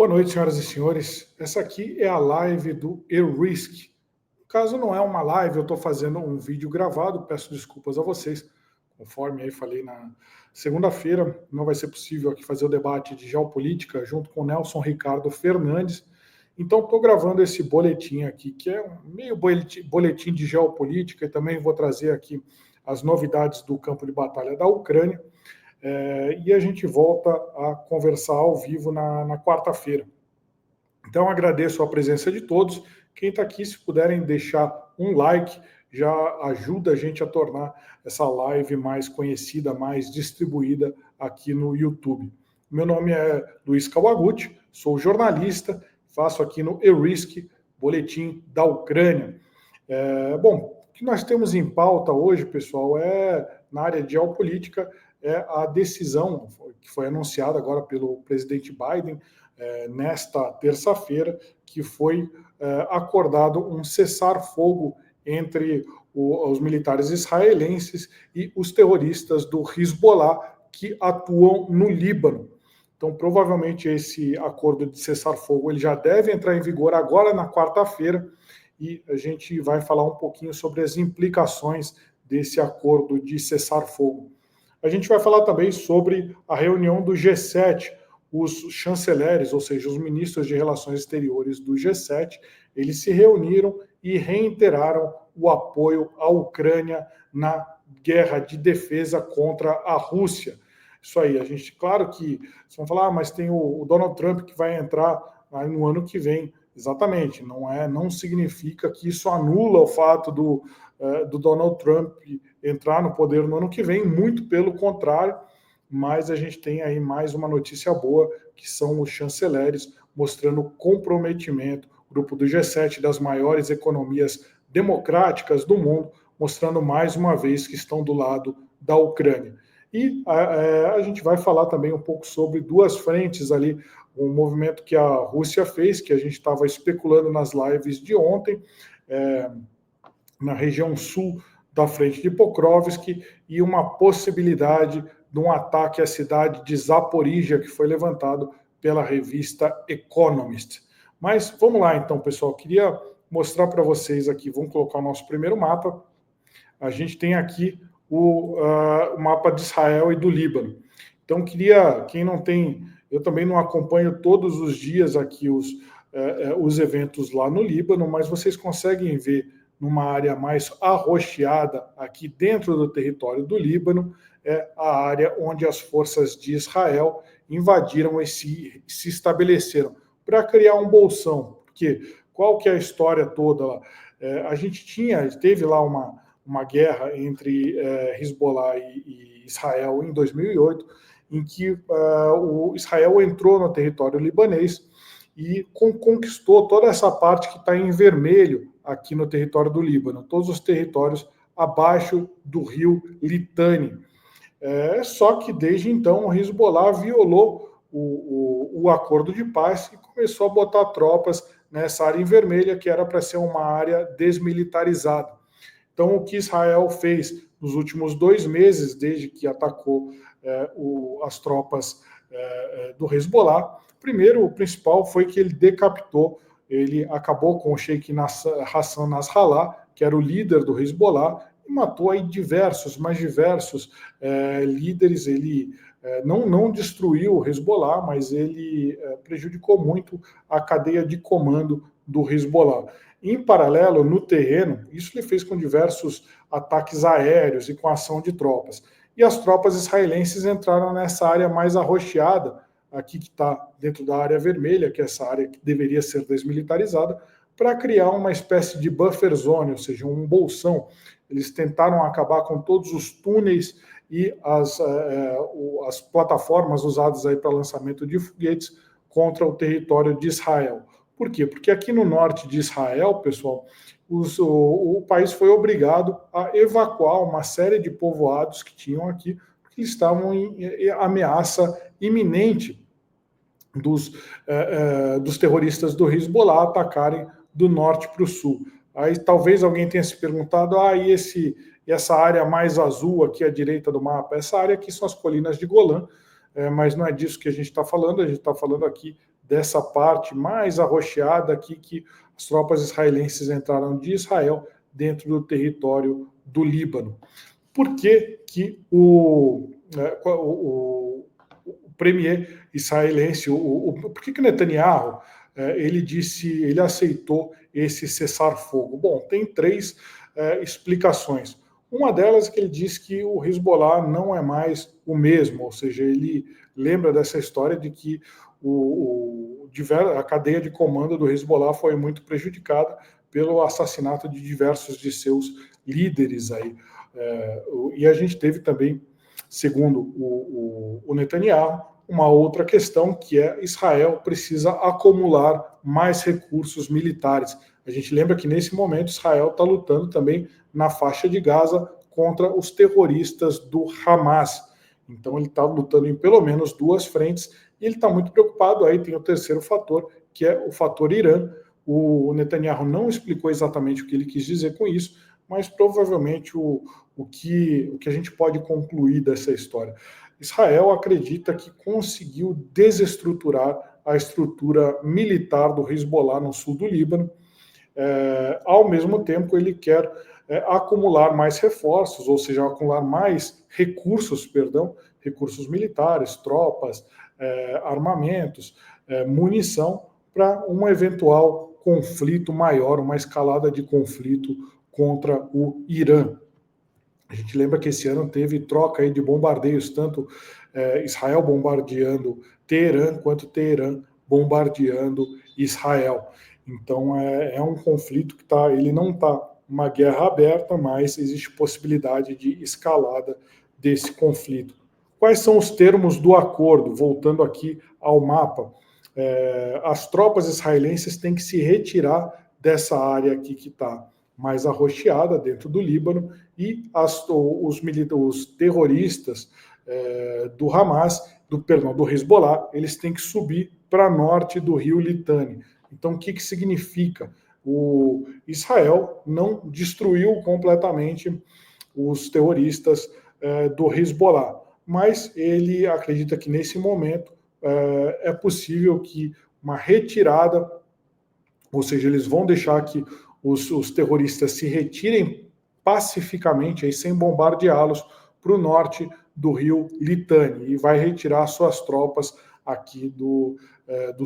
Boa noite, senhoras e senhores. Essa aqui é a live do ERISC. No caso, não é uma live, eu estou fazendo um vídeo gravado, peço desculpas a vocês. Conforme aí falei na segunda-feira, não vai ser possível aqui fazer o debate de geopolítica junto com o Nelson Ricardo Fernandes. Então, estou gravando esse boletim aqui, que é um meio boletim de geopolítica, e também vou trazer aqui as novidades do campo de batalha da Ucrânia. E a gente volta a conversar ao vivo na quarta-feira. Então, agradeço a presença de todos. Quem está aqui, se puderem deixar um like, já ajuda a gente a tornar essa live mais conhecida, mais distribuída aqui no YouTube. Meu nome é Luiz Kawaguchi, sou jornalista, faço aqui no ERISC, Boletim da Ucrânia. Bom, o que nós temos em pauta hoje, pessoal, na área de geopolítica, é a decisão que foi anunciada agora pelo presidente Biden nesta terça-feira, que foi acordado um cessar-fogo entre os militares israelenses e os terroristas do Hezbollah que atuam no Líbano. Então, provavelmente, esse acordo de cessar-fogo ele já deve entrar em vigor agora na quarta-feira, e a gente vai falar um pouquinho sobre as implicações desse acordo de cessar-fogo. A gente vai falar também sobre a reunião do G7, os chanceleres, ou seja, os ministros de relações exteriores do G7, eles se reuniram e reiteraram o apoio à Ucrânia na guerra de defesa contra a Rússia. Isso aí, a gente, claro que, vocês vão falar, mas tem o Donald Trump que vai entrar no ano que vem. Exatamente, não significa que isso anula o fato do Donald Trump entrar no poder no ano que vem, muito pelo contrário, mas a gente tem aí mais uma notícia boa, que são os chanceleres mostrando comprometimento, o grupo do G7, das maiores economias democráticas do mundo, mostrando mais uma vez que estão do lado da Ucrânia. E a gente vai falar também um pouco sobre duas frentes ali, um movimento que a Rússia fez, que a gente estava especulando nas lives de ontem, na região sul da frente de Pokrovsk, e uma possibilidade de um ataque à cidade de Zaporizhia, que foi levantado pela revista Economist. Mas vamos lá então, pessoal, queria mostrar para vocês aqui, vamos colocar o nosso primeiro mapa. A gente tem aqui o mapa de Israel e do Líbano. Então, quem não tem, eu também não acompanho todos os dias aqui os eventos lá no Líbano, mas vocês conseguem ver numa área mais arroxeada aqui dentro do território do Líbano, é a área onde as forças de Israel invadiram e se estabeleceram para criar um bolsão. Porque qual que é a história toda lá? A gente teve lá uma guerra entre Hezbollah e Israel em 2008, em que o Israel entrou no território libanês e conquistou toda essa parte que está em vermelho aqui no território do Líbano, todos os territórios abaixo do rio Litani. Só que desde então o Hezbollah violou o acordo de paz e começou a botar tropas nessa área em vermelha, que era para ser uma área desmilitarizada. Então, o que Israel fez nos últimos 2 meses, desde que atacou as tropas do Hezbollah, primeiro, o principal foi que ele decapitou, ele acabou com o Sheikh Hassan Nasrallah, que era o líder do Hezbollah, e matou aí diversos líderes. Ele não destruiu o Hezbollah, mas ele prejudicou muito a cadeia de comando do Hezbollah. Em paralelo, no terreno, isso ele fez com diversos ataques aéreos e com ação de tropas. E as tropas israelenses entraram nessa área mais arroxeada, aqui que está dentro da área vermelha, que é essa área que deveria ser desmilitarizada, para criar uma espécie de buffer zone, ou seja, um bolsão. Eles tentaram acabar com todos os túneis e as plataformas usadas aí para lançamento de foguetes contra o território de Israel. Por quê? Porque aqui no norte de Israel, pessoal, o país foi obrigado a evacuar uma série de povoados que tinham aqui, porque estavam em ameaça iminente dos terroristas do Hezbollah atacarem do norte para o sul. Aí talvez alguém tenha se perguntado, e essa área mais azul aqui à direita do mapa, essa área aqui são as colinas de Golã, mas não é disso que a gente está falando, a gente está falando aqui dessa parte mais arroxeada aqui que as tropas israelenses entraram de Israel dentro do território do Líbano. Por que que o premier israelense, por que Netanyahu, ele aceitou esse cessar-fogo? Bom, tem três explicações. Uma delas é que ele diz que o Hezbollah não é mais o mesmo, ou seja, ele lembra dessa história de que a cadeia de comando do Hezbollah foi muito prejudicada pelo assassinato de diversos de seus líderes aí. E a gente teve também, segundo o Netanyahu, uma outra questão que é Israel precisa acumular mais recursos militares. A gente lembra que nesse momento Israel está lutando também na faixa de Gaza contra os terroristas do Hamas. Então ele está lutando em pelo menos duas frentes e ele está muito preocupado. Aí tem o terceiro fator, que é o fator Irã. O Netanyahu não explicou exatamente o que ele quis dizer com isso, mas provavelmente o que a gente pode concluir dessa história. Israel acredita que conseguiu desestruturar a estrutura militar do Hezbollah no sul do Líbano. Ao mesmo tempo, ele quer acumular mais reforços, ou seja, acumular mais recursos militares, tropas, armamentos, munição, para um eventual conflito maior, uma escalada de conflito contra o Irã. A gente lembra que esse ano teve troca aí de bombardeios, tanto Israel bombardeando Teherã, quanto Teherã bombardeando Israel. Então é um conflito que ele não está uma guerra aberta, mas existe possibilidade de escalada desse conflito. Quais são os termos do acordo? Voltando aqui ao mapa, as tropas israelenses têm que se retirar dessa área aqui que está mais arroxeada dentro do Líbano, e os terroristas do Hamas, do Hezbollah, eles têm que subir para norte do rio Litani. Então, o que significa? O Israel não destruiu completamente os terroristas do Hezbollah, mas ele acredita que nesse momento é possível que uma retirada, ou seja, eles vão deixar que os terroristas se retirem pacificamente, aí, sem bombardeá-los, para o norte do rio Litani, e vai retirar suas tropas aqui do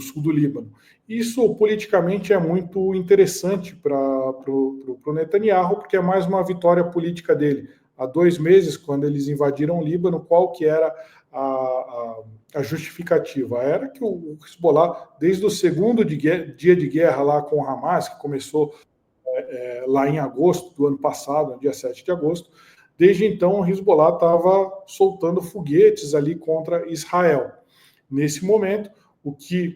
sul do Líbano. Isso politicamente é muito interessante para o Netanyahu, porque é mais uma vitória política dele. Há 2 meses, quando eles invadiram o Líbano, qual que era a justificativa? Era que o Hezbollah, desde o segundo dia de guerra lá com o Hamas, que começou lá em agosto do ano passado, no dia 7 de agosto, desde então o Hezbollah estava soltando foguetes ali contra Israel. Nesse momento, o que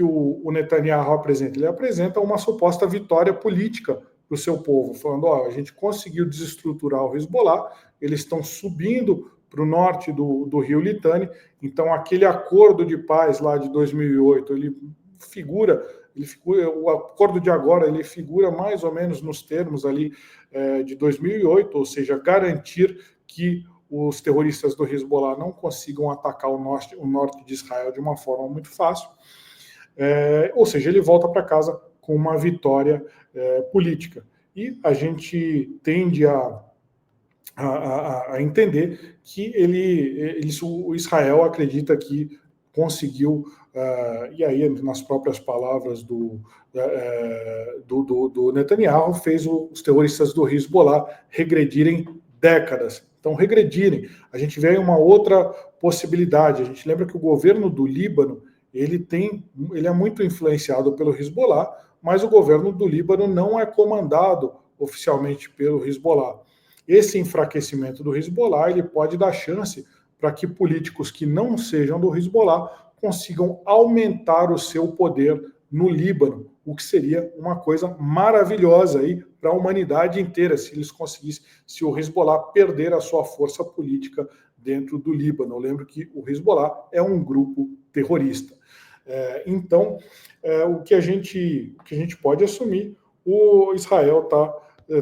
o Netanyahu apresenta? Ele apresenta uma suposta vitória política para o seu povo, falando, a gente conseguiu desestruturar o Hezbollah, eles estão subindo para o norte do rio Litani, então aquele acordo de paz lá de 2008, o acordo de agora, ele figura mais ou menos nos termos ali de 2008, ou seja, garantir que os terroristas do Hezbollah não consigam atacar o norte de Israel de uma forma muito fácil. Ou seja, ele volta para casa com uma vitória política. E a gente tende a entender que o Israel acredita que conseguiu, e aí nas próprias palavras do Netanyahu, fez os terroristas do Hezbollah regredirem décadas. Então, regredirem. A gente vê uma outra possibilidade. A gente lembra que o governo do Líbano, ele é muito influenciado pelo Hezbollah, mas o governo do Líbano não é comandado oficialmente pelo Hezbollah. Esse enfraquecimento do Hezbollah, ele pode dar chance para que políticos que não sejam do Hezbollah consigam aumentar o seu poder no Líbano, o que seria uma coisa maravilhosa aí para a humanidade inteira, se eles conseguissem, se o Hezbollah perder a sua força política dentro do Líbano. Eu lembro que o Hezbollah é um grupo terrorista. Então, o que a gente pode assumir, o Israel está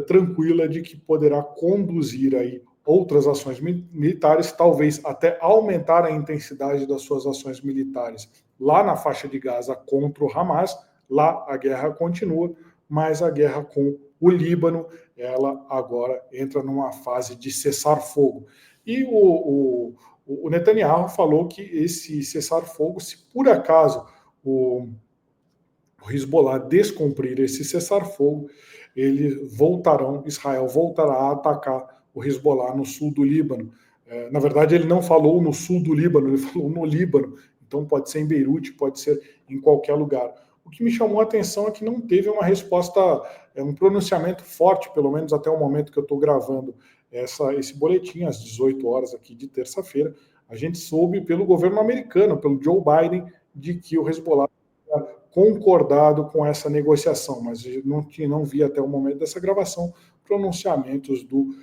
tranquila de que poderá conduzir aí outras ações militares, talvez até aumentar a intensidade das suas ações militares lá na faixa de Gaza contra o Hamas. Lá a guerra continua, mas a guerra com o Líbano, ela agora entra numa fase de cessar-fogo. E o Netanyahu falou que esse cessar-fogo, se por acaso o Hezbollah descumprir esse cessar-fogo, Israel voltará a atacar o Hezbollah no sul do Líbano. Na verdade, ele não falou no sul do Líbano, ele falou no Líbano. Então pode ser em Beirute, pode ser em qualquer lugar. O que me chamou a atenção é que não teve uma resposta, um pronunciamento forte, pelo menos até o momento que eu estou gravando esse boletim, às 18 horas aqui de terça-feira. A gente soube pelo governo americano, pelo Joe Biden, de que o Hezbollah tinha concordado com essa negociação, mas não vi até o momento dessa gravação pronunciamentos do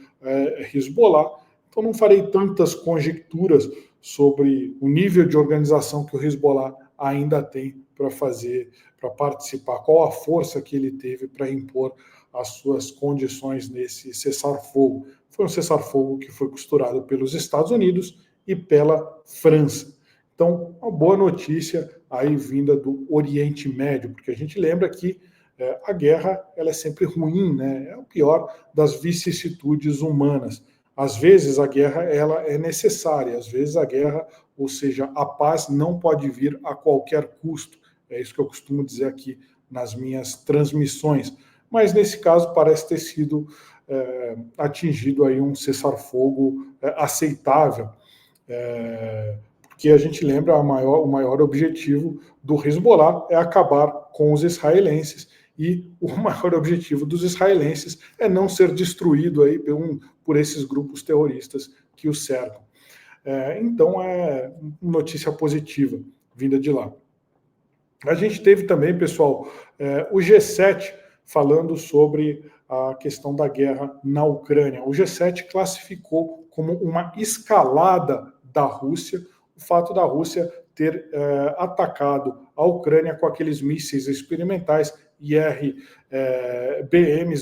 Hezbollah. Então não farei tantas conjecturas sobre o nível de organização que o Hezbollah ainda tem para participar, qual a força que ele teve para impor as suas condições nesse cessar-fogo. Foi um cessar-fogo que foi costurado pelos Estados Unidos e pela França. Então, uma boa notícia aí vinda do Oriente Médio, porque a gente lembra que a guerra ela é sempre ruim, né? É o pior das vicissitudes humanas. Às vezes a guerra ela é necessária, às vezes a guerra, ou seja, a paz não pode vir a qualquer custo. É isso que eu costumo dizer aqui nas minhas transmissões. Mas nesse caso parece ter sido atingido aí um cessar-fogo aceitável. Porque a gente lembra o maior objetivo do Hezbollah é acabar com os israelenses, e o maior objetivo dos israelenses é não ser destruído aí por esses grupos terroristas que o cercam. Então é notícia positiva vinda de lá. A gente teve também, pessoal, o G7 falando sobre a questão da guerra na Ucrânia. O G7 classificou como uma escalada da Rússia o fato da Rússia ter atacado a Ucrânia com aqueles mísseis experimentais IRBMs,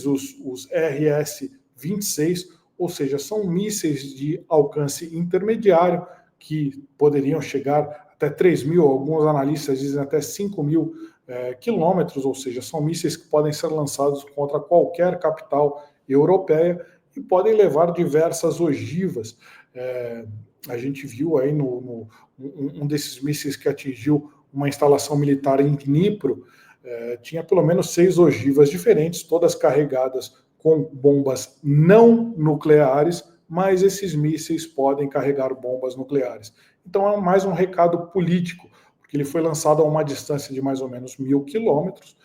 os RS-26, ou seja, são mísseis de alcance intermediário que poderiam chegar até 3.000, alguns analistas dizem até 5.000 quilômetros, ou seja, são mísseis que podem ser lançados contra qualquer capital europeia e podem levar diversas ogivas. A gente viu aí um desses mísseis que atingiu uma instalação militar em Dnipro, tinha pelo menos 6 ogivas diferentes, todas carregadas com bombas não nucleares, mas esses mísseis podem carregar bombas nucleares. Então é mais um recado político, porque ele foi lançado a uma distância de mais ou menos 1.000 quilômetros.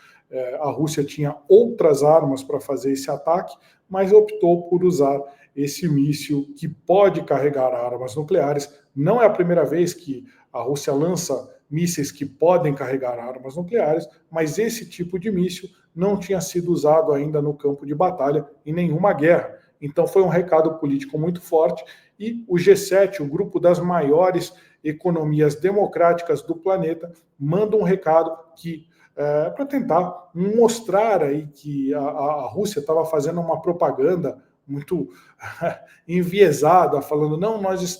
A Rússia tinha outras armas para fazer esse ataque, mas optou por usar esse míssil que pode carregar armas nucleares. Não é a primeira vez que a Rússia lança mísseis que podem carregar armas nucleares, mas esse tipo de míssil não tinha sido usado ainda no campo de batalha em nenhuma guerra. Então foi um recado político muito forte, e o G7, o grupo das maiores economias democráticas do planeta, manda um recado que para tentar mostrar aí que a Rússia estava fazendo uma propaganda muito enviesada, falando, não, nós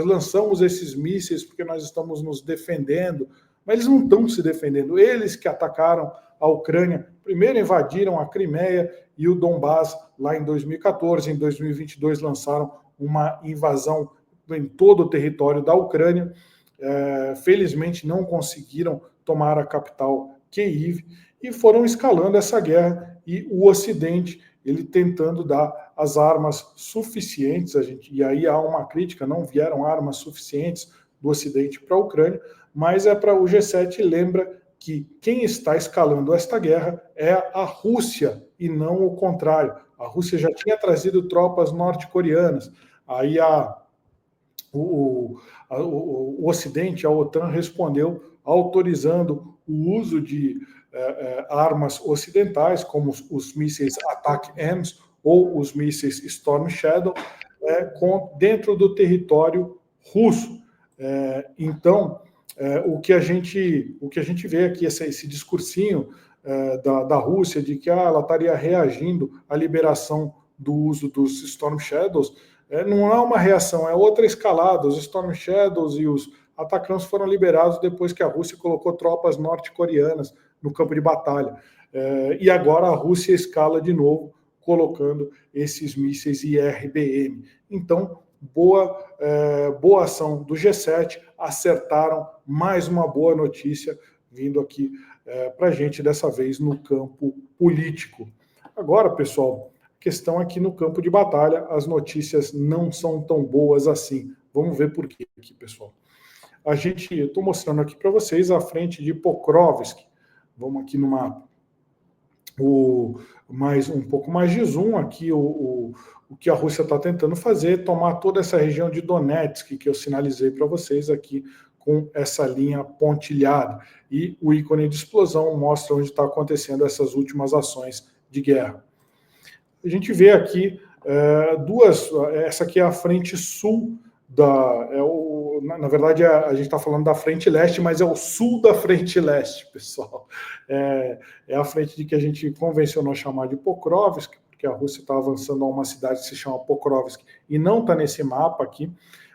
lançamos esses mísseis porque nós estamos nos defendendo, mas eles não estão se defendendo, eles que atacaram a Ucrânia, primeiro invadiram a Crimeia e o Donbás lá em 2014, em 2022 lançaram uma invasão em todo o território da Ucrânia, felizmente não conseguiram tomar a capital Kyiv, e foram escalando essa guerra, e o Ocidente ele tentando dar as armas suficientes, e aí há uma crítica, não vieram armas suficientes do Ocidente para a Ucrânia, mas para o G7 lembra que quem está escalando esta guerra é a Rússia e não o contrário. A Rússia já tinha trazido tropas norte-coreanas, aí o Ocidente, a OTAN, respondeu autorizando o uso de armas ocidentais, como os mísseis Attack-M's ou os mísseis Storm Shadow, dentro do território russo. Então, o que a gente vê aqui, esse discursinho da Rússia de que ela estaria reagindo à liberação do uso dos Storm Shadows, não é uma reação, é outra escalada. Os Storm Shadows e os Atacanos foram liberados depois que a Rússia colocou tropas norte-coreanas no campo de batalha. E agora a Rússia escala de novo, colocando esses mísseis IRBM. Então, boa ação do G7, acertaram mais uma boa notícia vindo aqui para a gente, dessa vez no campo político. Agora, pessoal, a questão aqui no campo de batalha, as notícias não são tão boas assim. Vamos ver por quê aqui, pessoal. Eu estou mostrando aqui para vocês a frente de Pokrovsk. Vamos aqui no mapa. Um pouco mais de zoom aqui, o que a Rússia está tentando fazer, tomar toda essa região de Donetsk, que eu sinalizei para vocês aqui, com essa linha pontilhada. E o ícone de explosão mostra onde está acontecendo essas últimas ações de guerra. A gente vê aqui essa aqui é a frente sul na verdade, a gente está falando da frente leste, mas é o sul da frente leste, pessoal. É a frente de que a gente convencionou chamar de Pokrovsk, porque a Rússia está avançando a uma cidade que se chama Pokrovsk, e não está nesse mapa aqui,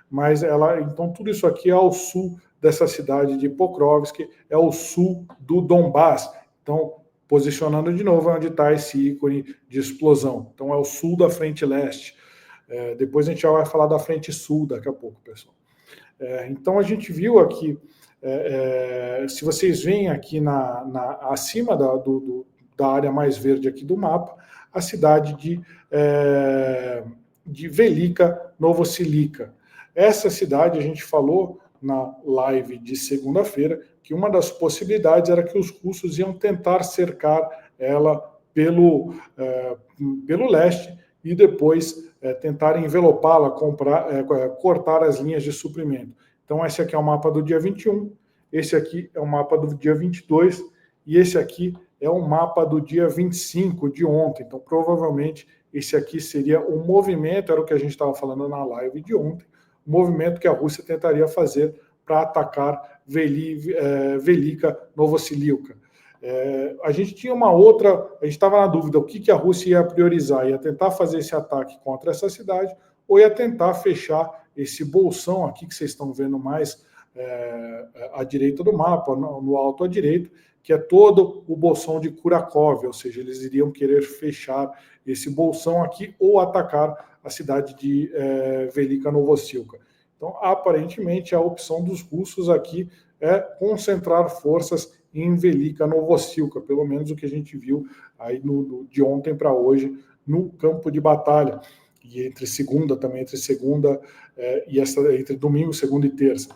mas então tudo isso aqui é ao sul dessa cidade de Pokrovsk, é o sul do Donbás. Então, posicionando de novo onde está esse ícone de explosão. Então, é o sul da frente leste. Depois a gente já vai falar da frente sul daqui a pouco, pessoal. Então, a gente viu aqui, se vocês veem aqui acima da área mais verde aqui do mapa, a cidade de Velika Novosilica. Essa cidade, a gente falou na live de segunda-feira, que uma das possibilidades era que os russos iam tentar cercar ela pelo leste e depois tentar envelopá-la, cortar as linhas de suprimento. Então, esse aqui é o mapa do dia 21, esse aqui é o mapa do dia 22, e esse aqui é o mapa do dia 25 de ontem. Então, provavelmente, esse aqui seria o movimento, era o que a gente estava falando na live de ontem, o movimento que a Rússia tentaria fazer para atacar Velika Novosilica. A gente tinha a gente estava na dúvida o que a Rússia ia priorizar, ia tentar fazer esse ataque contra essa cidade ou ia tentar fechar esse bolsão aqui que vocês estão vendo mais à direita do mapa, no alto à direita, que é todo o bolsão de Kurakov, ou seja, eles iriam querer fechar esse bolsão aqui ou atacar a cidade de Velika Novossilka. Então, aparentemente, a opção dos russos aqui é concentrar forças em Velika Novossilka, pelo menos o que a gente viu aí de ontem para hoje no campo de batalha, e entre segunda entre domingo, segunda e terça.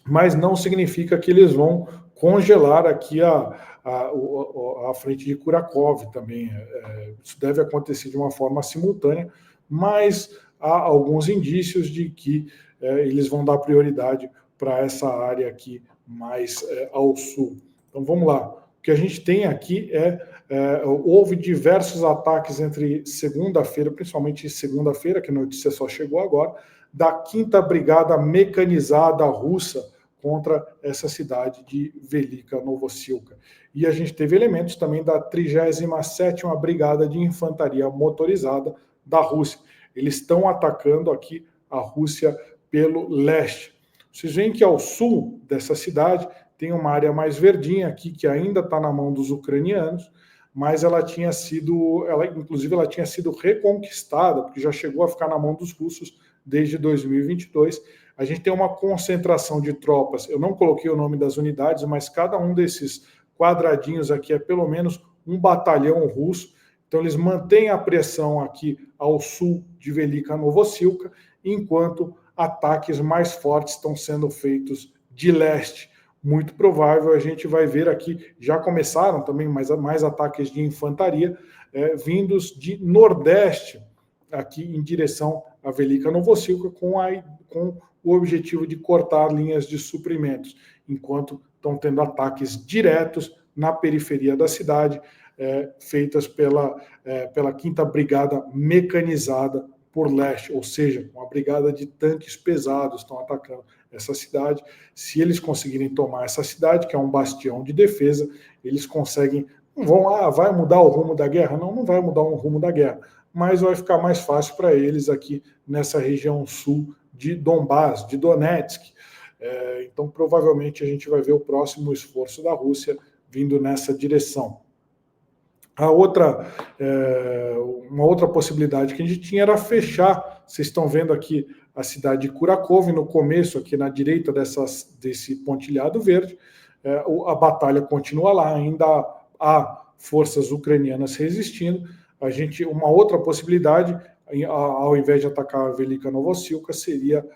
Mas não significa que eles vão congelar aqui a frente de Kurakov também. Isso deve acontecer de uma forma simultânea, mas há alguns indícios de que eles vão dar prioridade para essa área aqui mais ao sul. Então vamos lá. O que a gente tem aqui houve diversos ataques entre segunda-feira, principalmente segunda-feira, que a notícia só chegou agora, da 5ª Brigada Mecanizada Russa contra essa cidade de Velika Novossilka. E a gente teve elementos também da 37ª Brigada de Infantaria Motorizada da Rússia. Eles estão atacando aqui a Rússia pelo leste. Vocês veem que ao sul dessa cidade tem uma área mais verdinha aqui, que ainda está na mão dos ucranianos, mas ela tinha sido reconquistada, porque já chegou a ficar na mão dos russos desde 2022. A gente tem uma concentração de tropas, eu não coloquei o nome das unidades, mas cada um desses quadradinhos aqui é pelo menos um batalhão russo. Então eles mantêm a pressão aqui ao sul de Velika Novossilka, enquanto ataques mais fortes estão sendo feitos de leste. Muito provável, a gente vai ver aqui, já começaram também mais ataques de infantaria, vindos de nordeste, aqui em direção a Velika Novossilka, com o objetivo de cortar linhas de suprimentos, enquanto estão tendo ataques diretos na periferia da cidade, feitas pela 5ª Brigada Mecanizada por leste, ou seja, uma brigada de tanques pesados estão atacando essa cidade. Se eles conseguirem tomar essa cidade, que é um bastião de defesa, eles conseguem, não vão, vai mudar o rumo da guerra? Não, não vai mudar o rumo da guerra, mas vai ficar mais fácil para eles aqui nessa região sul de Donbás, de Donetsk. Então, provavelmente, a gente vai ver o próximo esforço da Rússia vindo nessa direção. Uma outra possibilidade que a gente tinha era fechar, vocês estão vendo aqui a cidade de Kurakhove, no começo, aqui na direita desse pontilhado verde, a batalha continua lá, ainda há forças ucranianas resistindo. Uma outra possibilidade, ao invés de atacar a Velika Novosilka, seria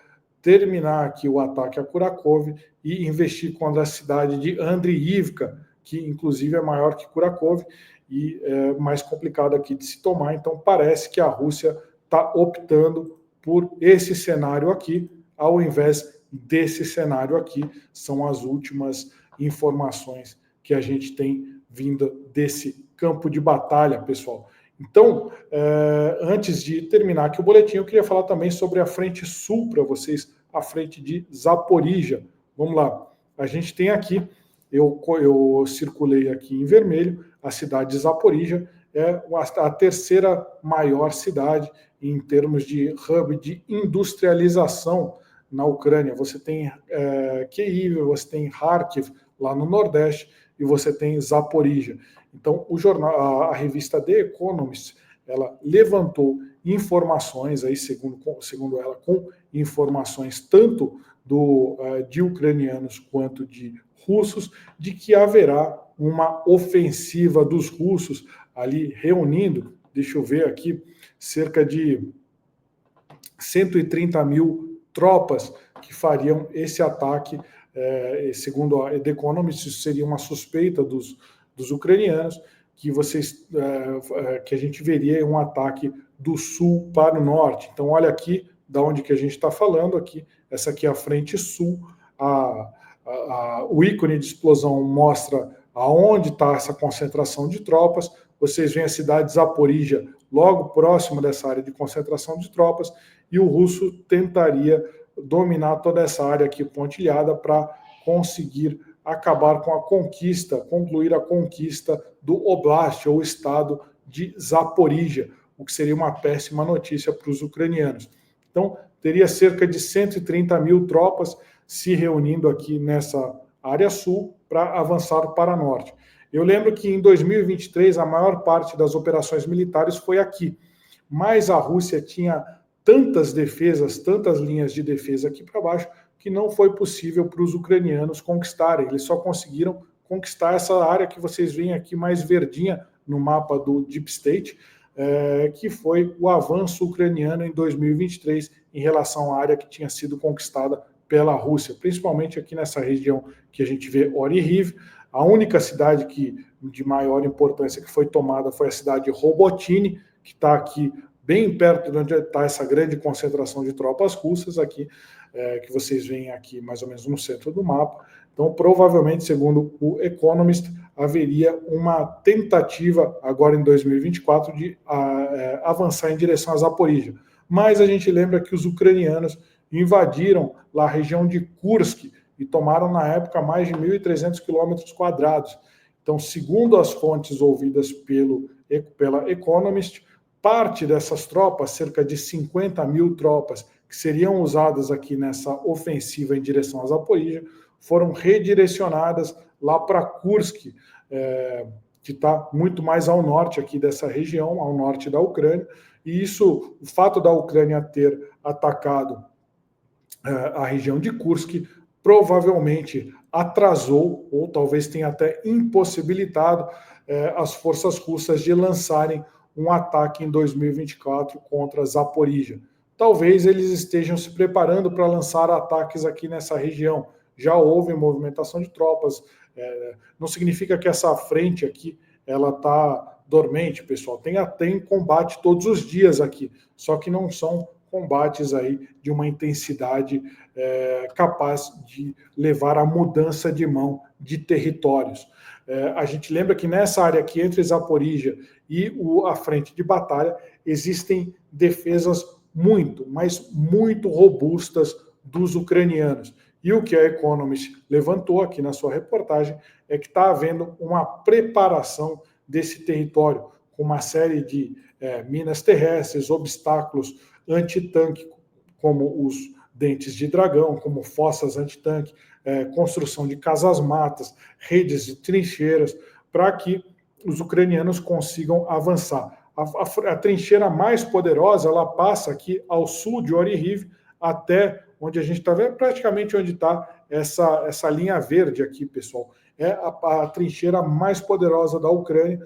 terminar aqui o ataque a Kurakhove e investir contra a cidade de Andriivka, que inclusive é maior que Kurakhove e é mais complicado aqui de se tomar. Então parece que a Rússia está optando por esse cenário aqui, ao invés desse cenário aqui. São as últimas informações que a gente tem vindo desse campo de batalha, pessoal. Então, antes de terminar aqui o boletim, eu queria falar também sobre a frente sul para vocês, a frente de Zaporizhia. Vamos lá. A gente tem aqui, eu circulei aqui em vermelho, a cidade de Zaporizhia é a terceira maior cidade em termos de hub de industrialização na Ucrânia. Você tem Kyiv, você tem Kharkiv, lá no Nordeste, e você tem Zaporizhia. Então, a revista The Economist, ela levantou informações, aí, segundo ela, com informações tanto de ucranianos quanto de russos, de que haverá uma ofensiva dos russos ali reunindo, deixa eu ver aqui, cerca de 130 mil tropas que fariam esse ataque. Segundo a The Economist, isso seria uma suspeita dos ucranianos, que a gente veria um ataque do sul para o norte. Então, olha aqui da onde que a gente está falando aqui. Essa aqui é a frente sul. O ícone de explosão mostra aonde está essa concentração de tropas. Vocês veem a cidade de Zaporizhia logo próximo dessa área de concentração de tropas, e o russo tentaria dominar toda essa área aqui pontilhada para conseguir acabar com a conquista, concluir a conquista do Oblast, ou estado de Zaporizhia, o que seria uma péssima notícia para os ucranianos. Então, teria cerca de 130 mil tropas se reunindo aqui nessa área sul para avançar para norte. Eu lembro que em 2023 a maior parte das operações militares foi aqui, mas a Rússia tinha tantas defesas, tantas linhas de defesa aqui para baixo, que não foi possível para os ucranianos conquistarem. Eles só conseguiram conquistar essa área que vocês veem aqui mais verdinha no mapa do Deep State, que foi o avanço ucraniano em 2023 em relação à área que tinha sido conquistada pela Rússia, principalmente aqui nessa região que a gente vê Orihhiv. A única cidade de maior importância que foi tomada foi a cidade de Robotyne, que está aqui bem perto de onde está essa grande concentração de tropas russas aqui, que vocês veem aqui mais ou menos no centro do mapa. Então, provavelmente, segundo o Economist, haveria uma tentativa agora em 2024 de avançar em direção a Zaporizhia. Mas a gente lembra que os ucranianos invadiram lá a região de Kursk e tomaram na época mais de 1.300 quilômetros quadrados. Então, segundo as fontes ouvidas pela Economist, parte dessas tropas, cerca de 50 mil tropas, que seriam usadas aqui nessa ofensiva em direção a Zaporizhia, foram redirecionadas lá para Kursk, que está muito mais ao norte aqui dessa região, ao norte da Ucrânia. E isso, o fato da Ucrânia ter atacado a região de Kursk, provavelmente atrasou, ou talvez tenha até impossibilitado as forças russas de lançarem um ataque em 2024 contra Zaporizhia. Talvez eles estejam se preparando para lançar ataques aqui nessa região. Já houve movimentação de tropas. Não significa que essa frente aqui ela está dormente, pessoal. Tem combate todos os dias aqui, só que não são combates aí de uma intensidade capaz de levar à mudança de mão de territórios. A gente lembra que nessa área aqui, entre Zaporizhia e a frente de batalha, existem defesas mas muito robustas dos ucranianos. E o que a Economist levantou aqui na sua reportagem é que está havendo uma preparação desse território, com uma série de minas terrestres, obstáculos antitanque, como os dentes de dragão, como fossas antitanque, construção de casas-matas, redes de trincheiras, para que os ucranianos consigam avançar. A trincheira mais poderosa, ela passa aqui ao sul de Orihhiv, até onde a gente está vendo, praticamente onde está essa linha verde aqui, pessoal. É a trincheira mais poderosa da Ucrânia,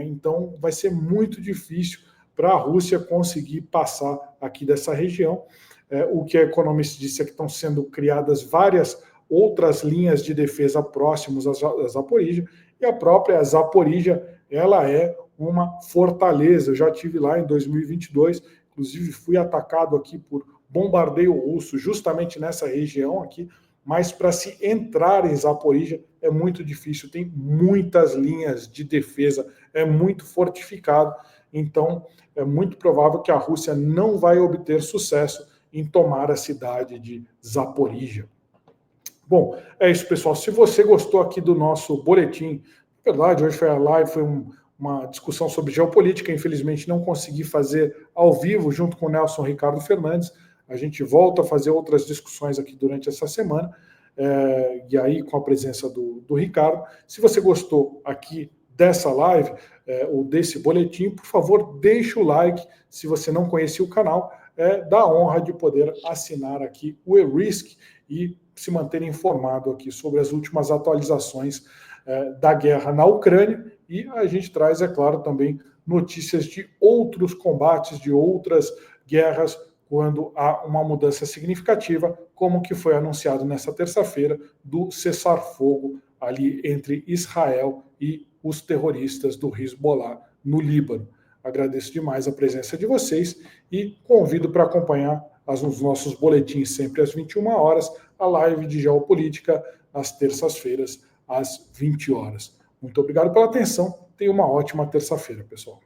então vai ser muito difícil para a Rússia conseguir passar aqui dessa região. O que a Economist disse é que estão sendo criadas várias outras linhas de defesa próximas à Zaporíjia, e a própria Zaporíjia, ela é uma fortaleza. Eu já estive lá em 2022, inclusive fui atacado aqui por bombardeio russo, justamente nessa região aqui, mas para se entrar em Zaporíjia é muito difícil, tem muitas linhas de defesa, é muito fortificado, então é muito provável que a Rússia não vai obter sucesso em tomar a cidade de Zaporíjia. Bom, é isso, pessoal. Se você gostou aqui do nosso boletim, na verdade, hoje foi a live, foi uma discussão sobre geopolítica, infelizmente não consegui fazer ao vivo junto com o Nelson Ricardo Fernandes. A gente volta a fazer outras discussões aqui durante essa semana, e aí com a presença do Ricardo. Se você gostou aqui dessa live, ou desse boletim, por favor, deixe o like. Se você não conhecia o canal, dá a honra de poder assinar aqui o E-Risk e se manter informado aqui sobre as últimas atualizações da guerra na Ucrânia, e a gente traz, é claro, também notícias de outros combates, de outras guerras, quando há uma mudança significativa, como que foi anunciado nessa terça-feira, do cessar-fogo ali entre Israel e os terroristas do Hezbollah no Líbano. Agradeço demais a presença de vocês e convido para acompanhar os nossos boletins sempre às 21 horas, a live de geopolítica às terças-feiras às 20 horas. Muito obrigado pela atenção. Tenha uma ótima terça-feira, pessoal.